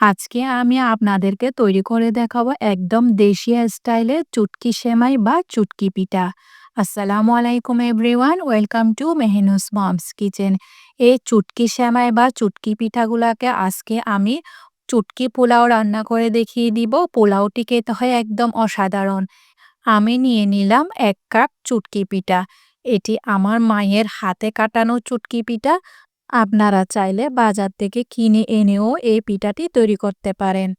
আজকে আমি আপনাদেরকে তৈরি করে দেখাবো একদম দেশীয় স্টাইলে চুটকি সেমাই বা চুটকি পিঠা। আসসালামু আলাইকুম everyone, welcome to Mehnu's mom's kitchen. এই চুটকি সেমাই বা চুটকি পিঠাগুলাকে আজকে আমি চুটকি পোলাও রান্না করে দেখিয়ে দিব। পোলাওটি খেতে হয় একদম অসাধারণ। আমি নিয়ে নিলাম ১ কাপ চুটকি পিঠা। এটি আমার মায়ের হাতে কাটানো চুটকি পিঠা। আপনারা চাইলে বাজার থেকে কিনে এনেও এই পিঠাটি তৈরি করতে পারেন।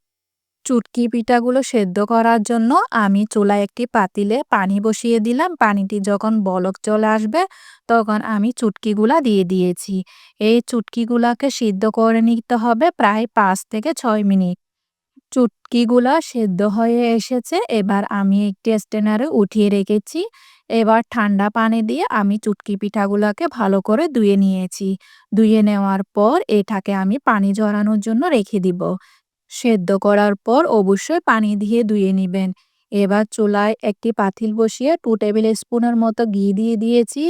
চুটকি পিঠাগুলো সেদ্ধ করার জন্য আমি চুলায় একটি পাতিলে পানি বসিয়ে দিলাম। পানিটি যখন বলক চলে আসবে তখন আমি চুটকিগুলা দিয়ে দিয়েছি। এই চুটকিগুলাকে সিদ্ধ করে নিতে হবে প্রায় ৫ থেকে ৬ মিনিট। চুটকিগুলা সেদ্ধ হয়ে এসেছে। এবার আমি একটি স্ট্রেনারে উঠিয়ে রেখেছি। এবার ঠান্ডা পানি দিয়ে আমি চুটকি পিঠাগুলাকে ভালো করে ধুয়ে নিয়েছি। ধুয়ে নেওয়ার পর এটাকে আমি পানি ঝরানোর জন্য রেখে দিব। সেদ্ধ করার পর অবশ্যই পানি দিয়ে ধুয়ে নিবেন। এবার চুলায় একটি পাতিল বসিয়ে 2 টেবিল স্পুনের মতো ঘি দিয়ে দিয়েছি।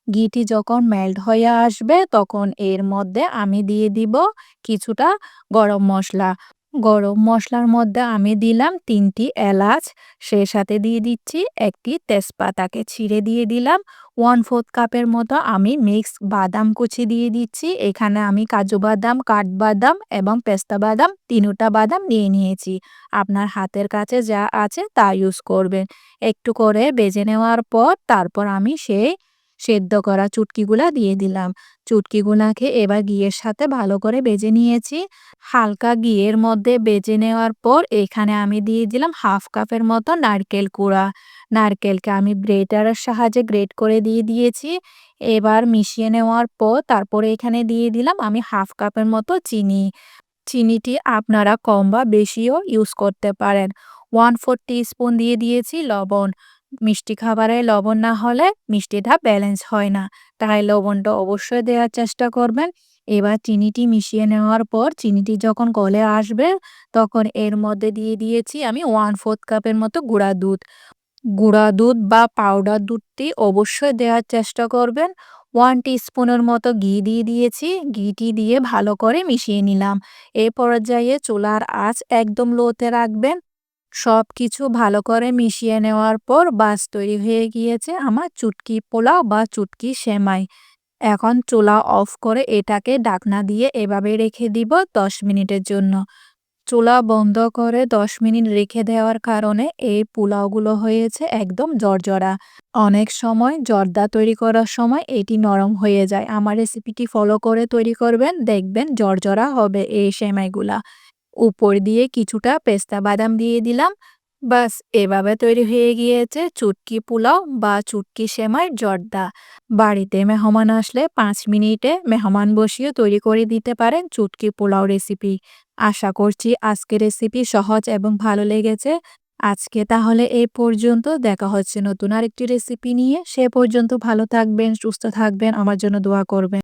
ঘিটি যখন মেল্ট হয়ে আসবে তখন এর মধ্যে আমি দিয়ে দিব কিছুটা গরম মসলা। গরম মসলার মধ্যে আমি দিলাম ৩টি এলাচ, সেই সাথে দিয়ে দিচ্ছি একটি তেজপাতাকে ছিঁড়ে দিয়ে দিলাম। 1/4 কাপের মতো আমি মিক্স বাদাম কুচি দিয়ে দিচ্ছি। এখানে আমি কাজু বাদাম, কাঠবাদাম এবং পেস্তা বাদাম ৩টা বাদাম নিয়ে নিয়েছি। আপনার হাতের কাছে যা আছে তা ইউজ করবেন। একটু করে ভেজে নেওয়ার পর তারপর আমি সেই সেদ্ধ করা চুটকিগুলা দিয়ে দিলাম। চুটকিগুলাকে এবার ঘিয়ের সাথে ভালো করে ভেজে নিয়েছি। হালকা ঘিয়ের মধ্যে ভেজে নেওয়ার পর এখানে আমি দিয়ে দিলাম 1/2 কাপের মতো নারকেল কুড়া। নারকেলকে আমি গ্রেটারের সাহায্যে গ্রেট করে দিয়ে দিয়েছি। এবার মিশিয়ে নেওয়ার পর তারপরে এখানে দিয়ে দিলাম আমি 1/2 কাপের মতো চিনি। চিনিটি আপনারা কম বা বেশিও ইউজ করতে পারেন। 1/4 টিস্পুন দিয়ে দিয়েছি লবণ। মিষ্টি খাবারে লবণ না হলে মিষ্টিটা ব্যালেন্স হয় না। তাই লবণটা অবশ্যই দেওয়ার চেষ্টা করবেন। এবার চিনিটি মিশিয়ে নেওয়ার পর চিনিটি যখন গলে আসবে তখন এর মধ্যে দিয়ে দিয়েছি আমি 1/4 কাপের মতো গুঁড়া দুধ। গুঁড়া দুধ বা পাউডার দুধটি অবশ্যই দেওয়ার চেষ্টা করবেন। 1 টিস্পুনের মতো ঘি দিয়ে দিয়েছি। ঘিটি দিয়ে ভালো করে মিশিয়ে নিলাম। এই পর্যায়ে চুলার আঁচ একদম লোতে রাখবেন। সবকিছু ভালো করে মিশিয়ে নেওয়ার পর বাস তৈরি হয়ে গিয়েছে আমার চুটকি পোলাও বা চুটকি সেমাই। এখন চুলা অফ করে এটাকে ঢাকনা দিয়ে এভাবে রেখে দিব ১০ মিনিটের জন্য। চুলা বন্ধ করে ১০ মিনিট রেখে দেওয়ার কারণে এই পোলাওগুলো হয়েছে একদম ঝরঝরা। অনেক সময় জর্দা তৈরি করার সময় এটি নরম হয়ে যায়। আমার রেসিপিটি ফলো করে তৈরি করবেন, দেখবেন ঝরঝরা হবে এই সেমাইগুলা। উপর দিয়ে কিছুটা পেস্তা বাদাম দিয়ে দিলাম। বাস এভাবে তৈরি হয়ে গিয়েছে চুটকি পোলাও বা চুটকি সেমাই জর্দা। বাড়িতে মেহমান আসলে ৫ মিনিটে মেহমান বসিয়ে তৈরি করে দিতে পারেন চুটকি পোলাও রেসিপি। আশা করছি আজকের রেসিপি সহজ এবং ভালো লেগেছে। আজকে তাহলে এই পর্যন্ত। দেখা হচ্ছে নতুন আরেকটি রেসিপি নিয়ে। সে পর্যন্ত ভালো থাকবেন, সুস্থ থাকবেন, আমার জন্য দোয়া করবেন।